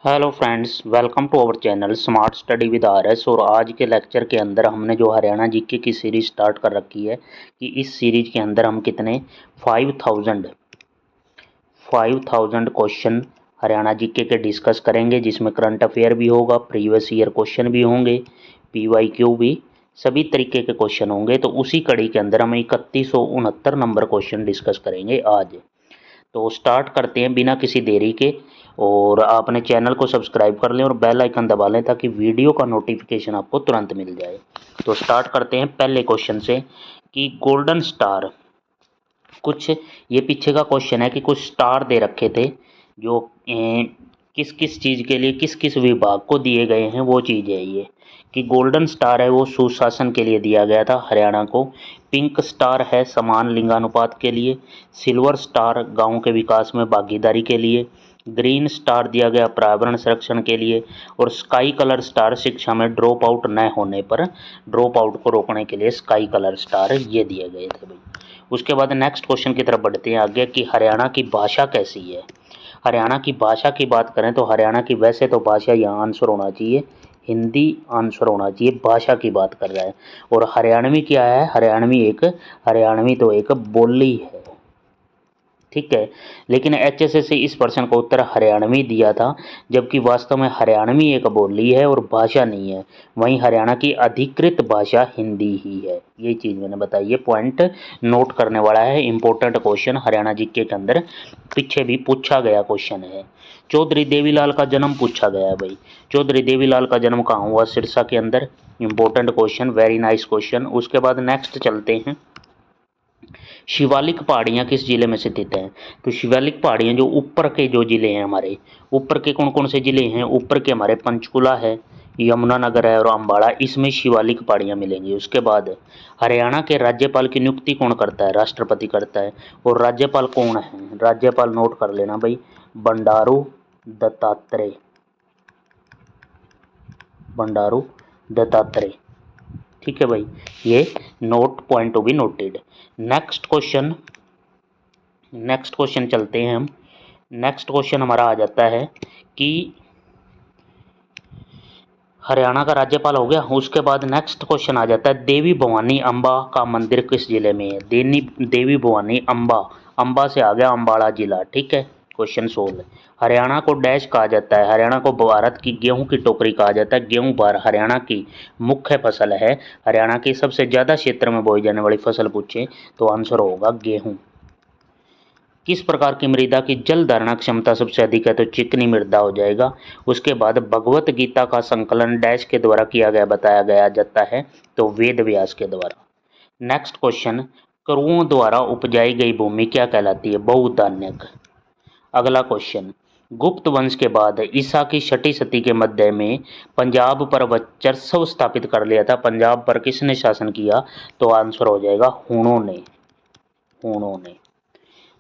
Hello friends, welcome to our channel smart study with RS. और आज के lecture के अंदर हमने जो हरियाणा जीके की सीरीज स्टार्ट कर रखी है कि इस सीरीज के अंदर हम कितने 5000 क्वेश्चन हरियाणा जीके के डिस्कस करेंगे, जिसमें करंट अफेयर भी होगा, प्रीवियस ईयर क्वेश्चन भी होंगे, पीवाईक्यू भी, सभी तरीके के क्वेश्चन होंगे। तो उसी कड़ी के अंदर हम 3169 नंबर क्वेश्चन डिस्कस करेंगे आज। तो स्टार्ट करते हैं बिना किसी देरी के। और आपने चैनल को सब्सक्राइब कर लें और बेल आइकन दबा लें ताकि वीडियो का नोटिफिकेशन आपको तुरंत मिल जाए। तो स्टार्ट करते हैं पहले क्वेश्चन से कि गोल्डन स्टार, कुछ ये पीछे का क्वेश्चन है कि कुछ स्टार दे रखे थे जो किस किस चीज़ के लिए किस किस विभाग को दिए गए हैं, वो चीज़ है ये कि गोल्डन स्टार है वो सुशासन के लिए दिया गया था हरियाणा को, पिंक स्टार है समान लिंगानुपात के लिए, सिल्वर स्टार गांव के विकास में भागीदारी के लिए, ग्रीन स्टार दिया गया पर्यावरण संरक्षण के लिए, और स्काई कलर स्टार शिक्षा में ड्रॉप आउट न होने पर ड्रॉप आउट को रोकने के लिए स्काई कलर स्टार ये दिए गए थे भाई। उसके बाद नेक्स्ट क्वेश्चन की तरफ बढ़ते हैं आगे कि हरियाणा की भाषा कैसी है। हरियाणा की भाषा की बात करें तो हरियाणा की वैसे तो भाषा यहाँ आंसर होना चाहिए हिंदी, आंसर होना चाहिए, भाषा की बात कर रहा है। और हरियाणवी क्या है, हरियाणवी तो एक बोली है, ठीक है। लेकिन एचएसएस से इस प्रश्न को उत्तर हरियाणवी दिया था, जबकि वास्तव में हरियाणवी एक बोली है और भाषा नहीं है। वहीं हरियाणा की अधिकृत भाषा हिंदी ही है। ये चीज़ मैंने बताई, ये पॉइंट नोट करने वाला है, इंपॉर्टेंट क्वेश्चन हरियाणा जीके के अंदर पीछे भी पूछा गया क्वेश्चन है। चौधरी देवीलाल का जन्म पूछा गया है भाई। चौधरी देवीलाल का जन्म कहाँ हुआ, सिरसा के अंदर। Important question, very nice question. उसके बाद नेक्स्ट चलते हैं, शिवालिक पहाड़ियाँ किस जिले में स्थित हैं। तो शिवालिक पहाड़ियाँ जो ऊपर के जो जिले हैं हमारे, ऊपर के कौन कौन से जिले हैं, ऊपर के हमारे पंचकुला है, यमुनानगर है और अम्बाड़ा, इसमें शिवालिक पहाड़ियाँ मिलेंगी। उसके बाद हरियाणा के राज्यपाल की नियुक्ति कौन करता है, राष्ट्रपति करता है। और राज्यपाल कौन है, राज्यपाल नोट कर लेना भाई, बंडारू दत्तात्रेय, बंडारू दत्तात्रेय, ठीक है भाई। ये note point to be noted. Next question चलते हैं हम। नेक्स्ट क्वेश्चन हमारा आ जाता है कि हरियाणा का राज्यपाल हो गया। उसके बाद नेक्स्ट क्वेश्चन आ जाता है, देवी भवानी अम्बा का मंदिर किस जिले में है। देवी भवानी अम्बा, अम्बा से आ गया अम्बाड़ा जिला, ठीक है। क्वेश्चन 16, हरियाणा को डैश कहा जाता है। हरियाणा को भारत की गेहूं की टोकरी कहा जाता है। गेहूं हरियाणा की मुख्य फसल है। हरियाणा की सबसे ज़्यादा क्षेत्र में बोई जाने वाली फसल पूछे तो आंसर होगा गेहूं। किस प्रकार की मृदा की जल धारणा क्षमता सबसे अधिक है, तो चिकनी मृदा हो जाएगा। उसके बाद भगवत गीता का संकलन डैश के द्वारा किया गया बताया गया जाता है, तो वेद व्यास के द्वारा। नेक्स्ट क्वेश्चन, करुओं द्वारा उपजाई गई भूमि क्या कहलाती है, बहुधान्यक। अगला क्वेश्चन, गुप्त वंश के बाद ईसा की 6ठी सदी के मध्य में पंजाब पर वर्चस्व स्थापित कर लिया था। पंजाब पर किसने शासन किया, तो आंसर हो जाएगा हूणों ने, हूणों ने।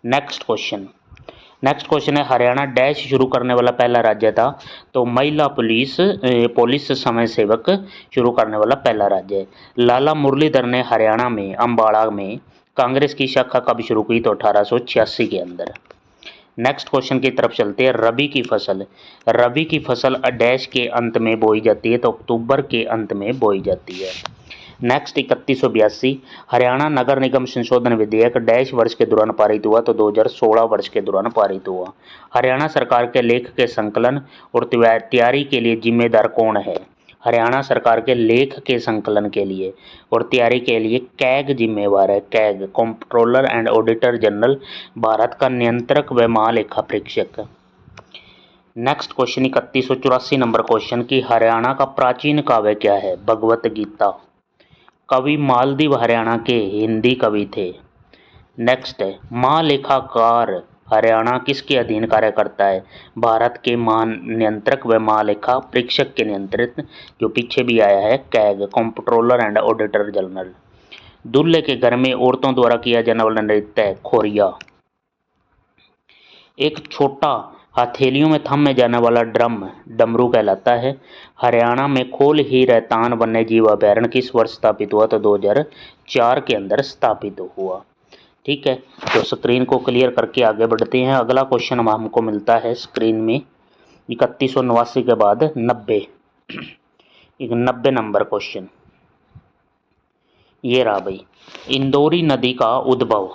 नेक्स्ट क्वेश्चन है, हरियाणा डैश शुरू करने वाला पहला राज्य था, तो महिला पुलिस समय सेवक शुरू करने वाला पहला राज्य है। लाला मुरलीधर ने हरियाणा में अम्बाड़ा में कांग्रेस की शाखा कब शुरू की, तो 1886 के अंदर। नेक्स्ट क्वेश्चन की तरफ चलते हैं, रबी की फसल डैश के अंत में बोई जाती है, तो अक्टूबर के अंत में बोई जाती है। नेक्स्ट 3182, हरियाणा नगर निगम संशोधन विधेयक डैश वर्ष के दौरान पारित हुआ, तो 2016 वर्ष के दौरान पारित हुआ। हरियाणा सरकार के लेख के संकलन और तैयारी के लिए जिम्मेदार कौन है। हरियाणा सरकार के लेख के संकलन के लिए और तैयारी के लिए कैग जिम्मेवार है। CAG, controller and auditor general, Bharat का नियंत्रक व महालेखा परीक्षक। नेक्स्ट क्वेश्चन 3184 नंबर क्वेश्चन की हरियाणा का प्राचीन काव्य क्या है, भगवत गीता। कवि मालदीव हरियाणा के हिंदी कवि थे। नेक्स्ट है, महालेखाकार हरियाणा किसके अधीन कार्य करता है, भारत के महानियंत्रक व महालेखा परीक्षक के नियंत्रित, जो पीछे भी आया है, CAG, controller and auditor general. दूल्हे के घर में औरतों द्वारा किया जाने वाला नृत्य है खोरिया। एक छोटा हथेलियों में थामे जाने वाला ड्रम डमरू कहलाता है। हरियाणा में खोल ही रहतान वन्य जीव अभयारण्य किस वर्ष स्थापित हुआ, तो 2004 के अंदर स्थापित हुआ, ठीक है। तो स्क्रीन को क्लियर करके आगे बढ़ते हैं। अगला क्वेश्चन हमको मिलता है स्क्रीन में, 3189 के बाद 90, एक 90 नंबर क्वेश्चन ये रहा भाई। इंदौरी नदी का उद्भव,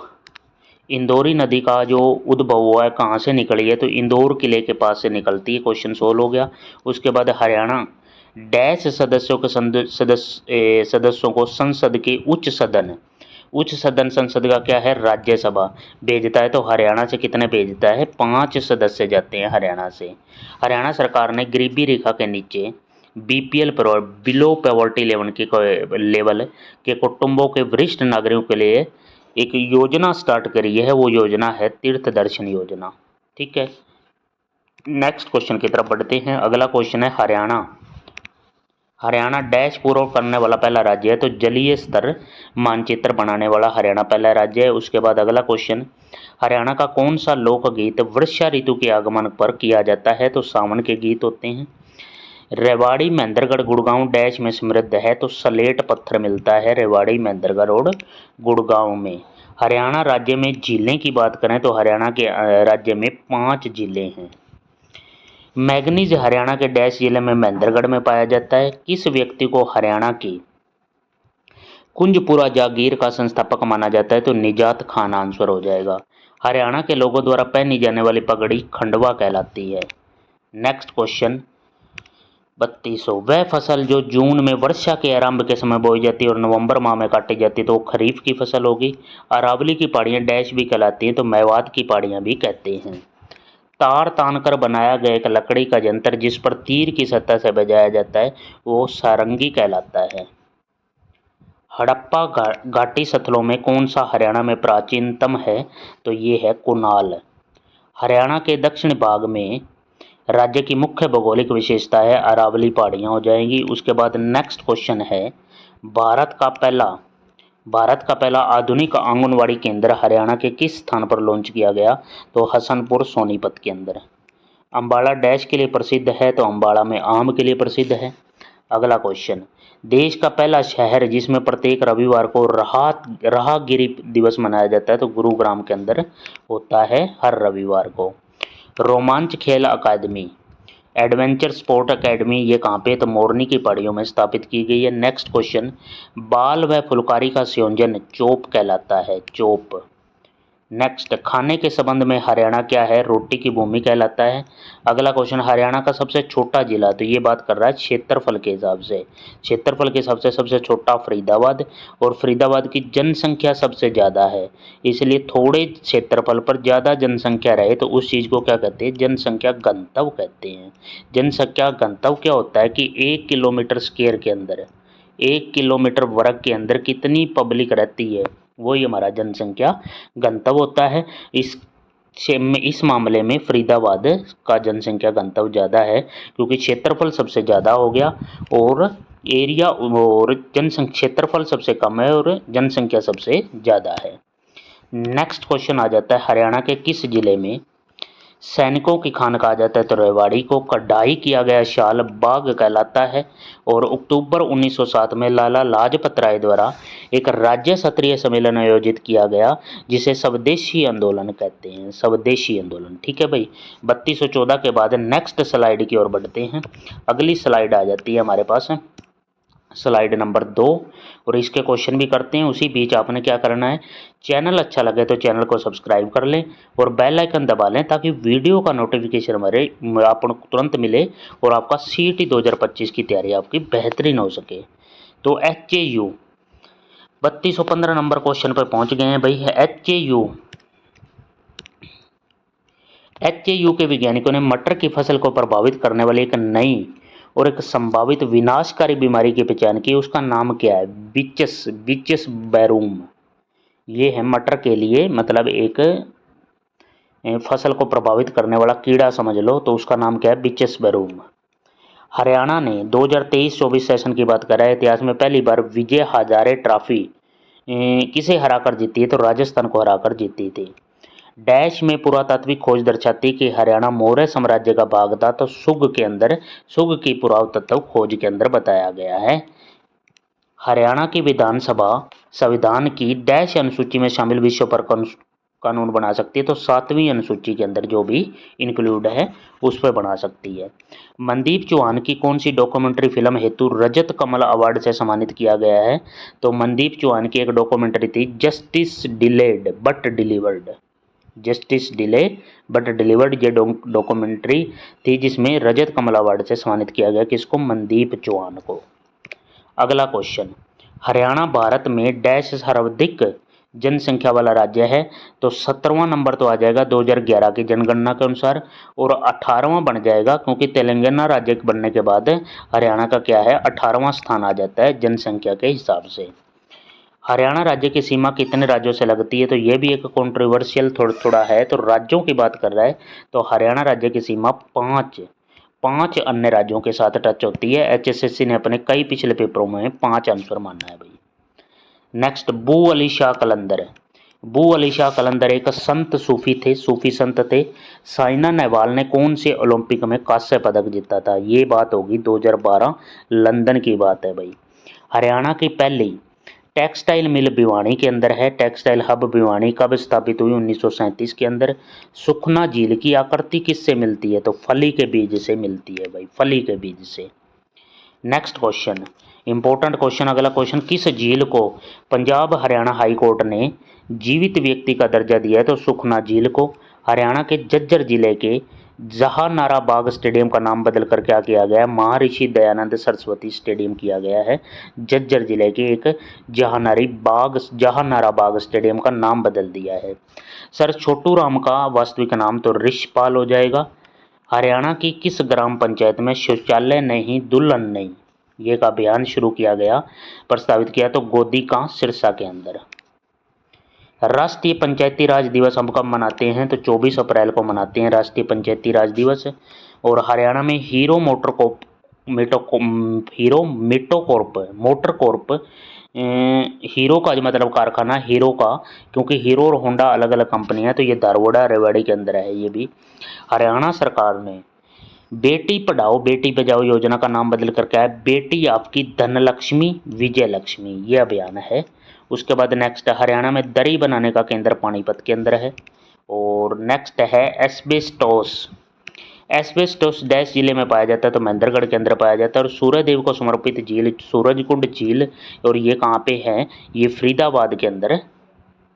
इंदौरी नदी का जो उद्भव हुआ है कहाँ से निकली है, तो इंदौर किले के पास से निकलती है। क्वेश्चन सोल्व हो गया। उसके बाद हरियाणा डैश सदस्यों के सदस्यों को संसद के उच्च सदन, उच्च सदन संसद का क्या है, राज्यसभा भेजता है। तो हरियाणा से कितने भेजता है, 5 सदस्य जाते हैं हरियाणा से। हरियाणा सरकार ने गरीबी रेखा के नीचे बीपीएल पर बिलो पॉवर्टी लेवल के कुटुंबों के वरिष्ठ नागरिकों के लिए एक योजना स्टार्ट करी है, वो योजना है तीर्थ दर्शन योजना। ठीक है, नेक्स्ट क्वेश्चन की तरफ बढ़ते हैं। अगला क्वेश्चन है हरियाणा, हरियाणा डैश पूरा करने वाला पहला राज्य है, तो जलीय स्तर मानचित्र बनाने वाला हरियाणा पहला राज्य है। उसके बाद अगला क्वेश्चन, हरियाणा का कौन सा लोकगीत वर्षा ऋतु के आगमन पर किया जाता है, तो सावन के गीत होते हैं। रेवाड़ी महेंद्रगढ़ गुड़गांव डैश में समृद्ध है, तो सलेट पत्थर मिलता है रेवाड़ी महेंद्रगढ़ और गुड़गांव में। हरियाणा राज्य में झीलें की बात करें तो हरियाणा के राज्य में 5 झीलें हैं। मैग्नीज हरियाणा के डैश जिले में महेंद्रगढ़ में पाया जाता है। किस व्यक्ति को हरियाणा की कुंजपुरा जागीर का संस्थापक माना जाता है, तो निजात खान आंसर हो जाएगा। हरियाणा के लोगों द्वारा पहनी जाने वाली पगड़ी खंडवा कहलाती है। नेक्स्ट क्वेश्चन 3200, वह फसल जो जून में वर्षा के आरंभ के समय बोई जाती है और नवंबर माह में काटी जाती है, तो वो खरीफ की फसल होगी। अरावली की पहाड़ियाँ डैश भी कहलाती हैं, तो मेवात की पहाड़ियाँ भी कहते हैं। तार तानकर बनाया गया एक लकड़ी का यंत्र जिस पर तीर की सतह से बजाया जाता है, वो सारंगी कहलाता है। हड़प्पा घाटी स्थलों में कौन सा हरियाणा में प्राचीनतम है, तो ये है कुनाल। हरियाणा के दक्षिण भाग में राज्य की मुख्य भौगोलिक विशेषता है अरावली पहाड़ियाँ हो जाएंगी। उसके बाद नेक्स्ट क्वेश्चन है, भारत का पहला आधुनिक आंगनवाड़ी केंद्र हरियाणा के किस स्थान पर लॉन्च किया गया, तो हसनपुर सोनीपत के अंदर। अम्बाला डैश के लिए प्रसिद्ध है, तो अम्बाला में आम के लिए प्रसिद्ध है। अगला क्वेश्चन, देश का पहला शहर जिसमें प्रत्येक रविवार को राहगिरी दिवस मनाया जाता है, तो गुरुग्राम के अंदर होता है हर रविवार को। रोमांच खेल अकादमी, एडवेंचर स्पोर्ट एकेडमी, ये कहाँ पे, तो मोरनी की पहाड़ियों में स्थापित की गई है। नेक्स्ट क्वेश्चन, बाल व फुलकारी का संयोजन चोप कहलाता है, चोप। नेक्स्ट, खाने के संबंध में हरियाणा क्या है, रोटी की भूमि कहलाता है। अगला क्वेश्चन, हरियाणा का सबसे छोटा जिला, तो ये बात कर रहा है क्षेत्रफल के हिसाब से। क्षेत्रफल के हिसाब से सबसे छोटा फरीदाबाद, और फरीदाबाद की जनसंख्या सबसे ज़्यादा है, इसलिए थोड़े क्षेत्रफल पर ज़्यादा जनसंख्या रहे तो उस चीज़ को क्या कहते हैं, जनसंख्या घनत्व कहते हैं। जनसंख्या घनत्व क्या होता है कि 1 किलोमीटर स्क्वायर के अंदर, 1 किलोमीटर वर्ग के अंदर कितनी पब्लिक रहती है, वही हमारा जनसंख्या घनत्व होता है। इस मामले में फरीदाबाद का जनसंख्या घनत्व ज़्यादा है क्योंकि क्षेत्रफल सबसे ज़्यादा हो गया और एरिया और जनसंख्या, क्षेत्रफल सबसे कम है और जनसंख्या सबसे ज़्यादा है। नेक्स्ट क्वेश्चन आ जाता है, हरियाणा के किस जिले में सैनिकों की खान कहा जाता है, तो रेवाड़ी को। कढ़ाई किया गया शाल बाग कहलाता है। और अक्टूबर 1907 में लाला लाजपत राय द्वारा एक राज्य स्तरीय सम्मेलन आयोजित किया गया जिसे स्वदेशी आंदोलन कहते हैं, स्वदेशी आंदोलन। ठीक है भाई, 3214 के बाद नेक्स्ट स्लाइड की ओर बढ़ते हैं। अगली स्लाइड आ जाती है हमारे पास, स्लाइड नंबर 2, और इसके क्वेश्चन भी करते हैं। उसी बीच आपने क्या करना है, चैनल अच्छा लगे तो चैनल को सब्सक्राइब कर लें और बेल आइकन दबा लें ताकि वीडियो का नोटिफिकेशन हमारे आपको तुरंत मिले और आपका सीईटी 2025 की तैयारी आपकी बेहतरीन हो सके। तो HAU 3215 नंबर क्वेश्चन पर पहुंच गए हैं भाई। HAU के वैज्ञानिकों ने मटर की फसल को प्रभावित करने वाली एक नई और एक संभावित विनाशकारी बीमारी की पहचान की, उसका नाम क्या है, बिचस बैरूम। ये है मटर के लिए मतलब एक फसल को प्रभावित करने वाला कीड़ा समझ लो, तो उसका नाम क्या है, बिचस बैरूम। हरियाणा ने 2023-24 सेशन की बात कर रहा है, इतिहास में पहली बार विजय हजारे ट्रॉफी किसे हराकर जीती है, तो राजस्थान को हराकर जीती थी। डैश में पुरातात्विक खोज दर्शाती कि हरियाणा मौर्य साम्राज्य का भाग था, तो सुग की पुरातत्व खोज के अंदर बताया गया है। हरियाणा की विधानसभा संविधान की डैश अनुसूची में शामिल विषयों पर कानून बना सकती है, तो 7वीं अनुसूची के अंदर जो भी इंक्लूड है उस पर बना सकती है। मनदीप चौहान की कौन सी डॉक्यूमेंट्री फिल्म हेतु रजत कमल अवार्ड से सम्मानित किया गया है? तो मनदीप चौहान की एक डॉक्यूमेंट्री थी justice delayed but delivered. Justice delay but delivered ये डॉक्यूमेंट्री थी जिसमें रजत कमल अवार्ड से सम्मानित किया गया किसको? मनदीप चौहान को। अगला क्वेश्चन, हरियाणा भारत में डैश सर्वाधिक जनसंख्या वाला राज्य है? तो 17वां नंबर तो आ जाएगा 2011 की जनगणना के अनुसार, और 18वां बन जाएगा क्योंकि तेलंगाना राज्य बनने के बाद हरियाणा का क्या है 18वां स्थान आ जाता है जनसंख्या के हिसाब से। हरियाणा राज्य की सीमा कितने राज्यों से लगती है? तो ये भी एक कंट्रोवर्शियल थोड़ा है, तो राज्यों की बात कर रहा है तो हरियाणा राज्य की सीमा पाँच अन्य राज्यों के साथ टच होती है। एचएसएससी ने अपने कई पिछले पेपरों में 5 आंसर माना है भाई। नेक्स्ट, बू अली शाह कलंदर। बू अली शाह कलंदर एक संत सूफी संत थे। साइना नेहवाल ने कौन से ओलंपिक में कांस्य पदक जीता था? ये बात होगी 2012 लंदन की बात है भाई। हरियाणा की पहली टेक्सटाइल मिल भिवानी के अंदर है। टेक्सटाइल हब भिवानी कब स्थापित हुई? 1937 के अंदर। सुखना झील की आकृति किससे मिलती है? तो फली के बीज से मिलती है भाई, फली के बीज से। नेक्स्ट क्वेश्चन, इंपॉर्टेंट क्वेश्चन, अगला क्वेश्चन, किस झील को पंजाब हरियाणा हाई कोर्ट ने जीवित व्यक्ति का दर्जा दिया है? तो सुखना झील को। हरियाणा के झज्जर जिले के जहानारा बाग स्टेडियम का नाम बदल कर क्या किया गया है? महर्षि दयानंद सरस्वती स्टेडियम किया गया है। झज्जर जिले के एक जहानारा बाग स्टेडियम का नाम बदल दिया है। सर छोटू राम का वास्तविक नाम? तो रिशपाल हो जाएगा। हरियाणा की किस ग्राम पंचायत में शौचालय नहीं दुल्हन नहीं ये का अभियान शुरू किया गया, प्रस्तावित किया? तो गोदी का सिरसा के अंदर। राष्ट्रीय पंचायती राज दिवस हम कब मनाते हैं? तो 24 अप्रैल को मनाते हैं राष्ट्रीय पंचायती राज दिवस। और हरियाणा में हीरो मोटर कॉर्प हीरो का जो मतलब कारखाना हीरो का, क्योंकि हीरो और होंडा अलग अलग कंपनी है, तो ये दारवोड़ा रेवाड़ी के अंदर है ये भी। हरियाणा सरकार ने बेटी पढ़ाओ बेटी बचाओ योजना का नाम बदल कर क्या है? बेटी आपकी धनलक्ष्मी विजय लक्ष्मी, ये अभियान है। उसके बाद नेक्स्ट, हरियाणा में दरी बनाने का केंद्र पानीपत के अंदर है। और नेक्स्ट है एस्बेस्टोस। एस्बेस्टोस डैश जिले में पाया जाता है? तो महेंद्रगढ़ के अंदर पाया जाता है। और सूर्यदेव को समर्पित झील सूरजकुंड झील, और ये कहाँ पे है? ये फरीदाबाद के अंदर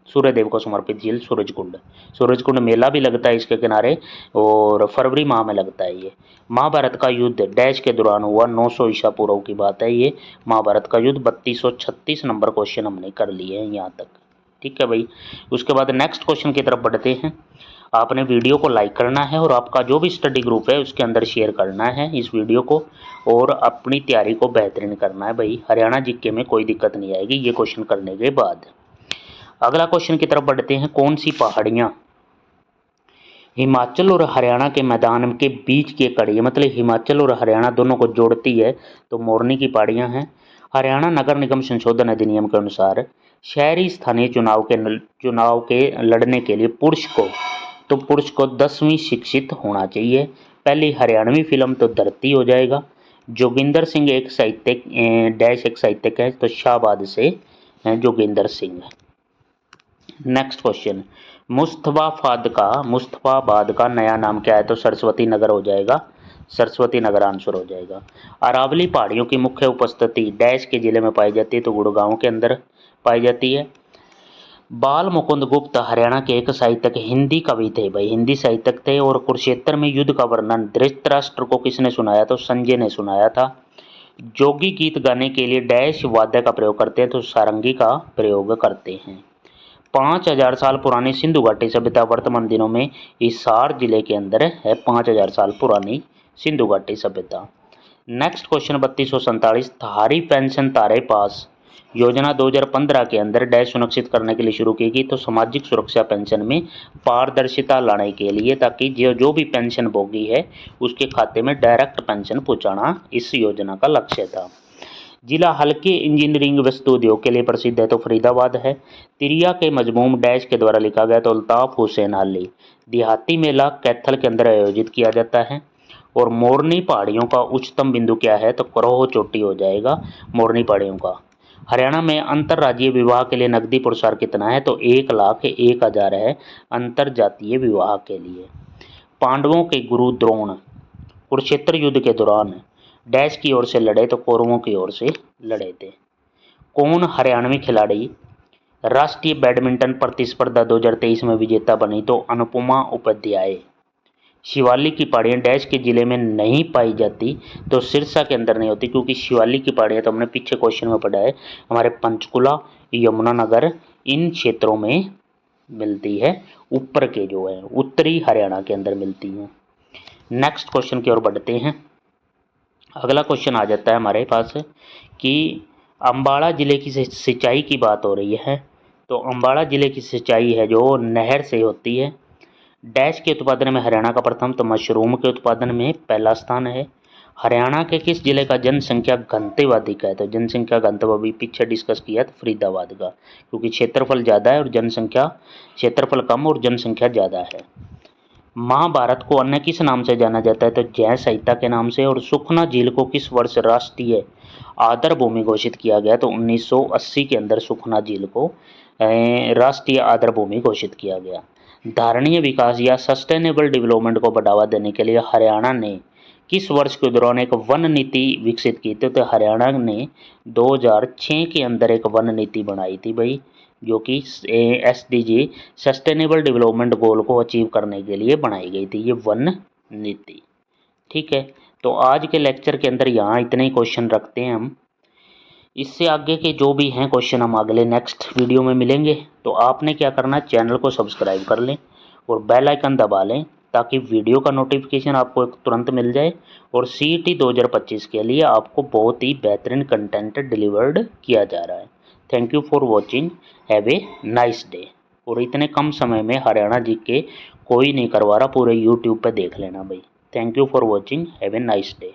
सूर्यदेव को समर्पित झील सूरजकुंड मेला भी लगता है इसके किनारे, और फरवरी माह में लगता है ये। महाभारत का युद्ध डैश के दौरान हुआ? 900 ईसा पूर्व की बात है ये महाभारत का युद्ध। 3236 नंबर क्वेश्चन हमने कर लिए हैं यहाँ तक, ठीक है भाई। उसके बाद नेक्स्ट क्वेश्चन की तरफ बढ़ते हैं। आपने वीडियो को लाइक करना है और आपका जो भी स्टडी ग्रुप है उसके अंदर शेयर करना है इस वीडियो को, और अपनी तैयारी को बेहतरीन करना है भाई। हरियाणा जीके में कोई दिक्कत नहीं आएगी ये क्वेश्चन करने के बाद। अगला क्वेश्चन की तरफ बढ़ते हैं। कौन सी पहाड़ियाँ हिमाचल और हरियाणा के मैदान के बीच की कड़ी है, मतलब हिमाचल और हरियाणा दोनों को जोड़ती है? तो मोरनी की पहाड़ियाँ हैं। हरियाणा नगर निगम संशोधन अधिनियम के अनुसार शहरी स्थानीय चुनाव के लड़ने के लिए पुरुष को 10वीं शिक्षित होना चाहिए। पहली हरियाणवी फिल्म तो धरती हो जाएगा। जोगिंदर सिंह एक साहित्यक डैश एक साहित्यक है, तो शाहबाद से जोगिंदर सिंह। नेक्स्ट क्वेश्चन, मुस्तफाबाद का नया नाम क्या है? तो सरस्वती नगर हो जाएगा, सरस्वती नगर आंसर हो जाएगा। अरावली पहाड़ियों की मुख्य उपस्थिति डैश के जिले में पाई जाती है? तो गुड़गांव के अंदर पाई जाती है। बाल मुकुंद गुप्त हरियाणा के एक साहित्यक हिंदी कवि थे भाई, हिंदी साहित्यक थे। और कुरुक्षेत्र में युद्ध का वर्णन धृतराष्ट्र को किसने सुनाया? तो संजय ने सुनाया था। जोगी गीत गाने के लिए डैश वाद्य का प्रयोग करते हैं? तो सारंगी का प्रयोग करते हैं। 5000 साल पुरानी सिंधु घाटी सभ्यता वर्तमान दिनों में हिसार जिले के अंदर है। 5000 साल पुरानी सिंधु घाटी सभ्यता। नेक्स्ट क्वेश्चन 3247, थारी पेंशन तारे पास योजना 2015 के अंदर डैश सुनिश्चित करने के लिए शुरू की गई? तो सामाजिक सुरक्षा पेंशन में पारदर्शिता लाने के लिए, ताकि जो भी पेंशन भोगी है उसके खाते में डायरेक्ट पेंशन पहुंचाना इस योजना का लक्ष्य था। जिला हल्के इंजीनियरिंग वस्तु उद्योग के लिए प्रसिद्ध है? तो फरीदाबाद है। तिरिया के मजमूम डैश के द्वारा लिखा गया? तो अल्ताफ हुसैन अली। देहाती मेला कैथल के अंदर आयोजित किया जाता है। और मोरनी पहाड़ियों का उच्चतम बिंदु क्या है? तो करोह चोटी हो जाएगा मोरनी पहाड़ियों का। हरियाणा में अंतर्राज्यीय विवाह के लिए नकदी पुरस्कार कितना है? तो 1,01,000 है अंतर जातीय विवाह के लिए। पांडवों के गुरु द्रोण कुरुक्षेत्र युद्ध के दौरान डैश की ओर से लड़े? तो कौरवों की ओर से लड़े थे। कौन हरियाणवी खिलाड़ी राष्ट्रीय बैडमिंटन प्रतिस्पर्धा 2023 में विजेता बनी? तो अनुपमा उपाध्याय। शिवालिक की पहाड़ियाँ डैश के जिले में नहीं पाई जाती? तो सिरसा के अंदर नहीं होती, क्योंकि शिवालिक की पहाड़ियाँ तो हमने पीछे क्वेश्चन में पढ़ा है हमारे पंचकुला, यमुनानगर इन क्षेत्रों में मिलती है, ऊपर के जो है उत्तरी हरियाणा के अंदर मिलती हैं। नेक्स्ट क्वेश्चन की ओर बढ़ते हैं। अगला क्वेश्चन आ जाता है हमारे पास कि अम्बाड़ा जिले की सिंचाई की बात हो रही है, तो अम्बाड़ा जिले की सिंचाई है जो नहर से होती है। डैश के उत्पादन में हरियाणा का प्रथम? तो मशरूम के उत्पादन में पहला स्थान है। हरियाणा के किस जिले का जनसंख्या घनत्व अधिक है? तो जनसंख्या घनत्व अभी पीछे डिस्कस किया था फरीदाबाद का, क्योंकि क्षेत्रफल ज़्यादा है और जनसंख्या, क्षेत्रफल कम और जनसंख्या ज़्यादा है। महाभारत को अन्य किस नाम से जाना जाता है? तो जय संहिता के नाम से। और सुखना झील को किस वर्ष राष्ट्रीय आदर भूमि घोषित किया गया? तो 1980 के अंदर सुखना झील को राष्ट्रीय आदर भूमि घोषित किया गया। धारणीय विकास या सस्टेनेबल डेवलपमेंट को बढ़ावा देने के लिए हरियाणा ने किस वर्ष के दौरान एक वन नीति विकसित की थी? तो हरियाणा ने 2006 के अंदर एक वन नीति बनाई थी भाई, जो कि SDG सस्टेनेबल डेवलपमेंट गोल को अचीव करने के लिए बनाई गई थी ये वन नीति। ठीक है, तो आज के लेक्चर के अंदर यहाँ इतने ही क्वेश्चन रखते हैं हम। इससे आगे के जो भी हैं क्वेश्चन हम अगले नेक्स्ट वीडियो में मिलेंगे। तो आपने क्या करना है, चैनल को सब्सक्राइब कर लें और बेल आइकन दबा लें, ताकि वीडियो का नोटिफिकेशन आपको तुरंत मिल जाए और CET 2025 के लिए आपको बहुत ही बेहतरीन कंटेंट डिलीवर्ड किया जा रहा है। Thank you for watching, have a nice day. और इतने कम समय में हरियाणा GK कोई नहीं करवा रहा, पूरे YouTube पे देख लेना भाई। Thank you for watching, have a nice day.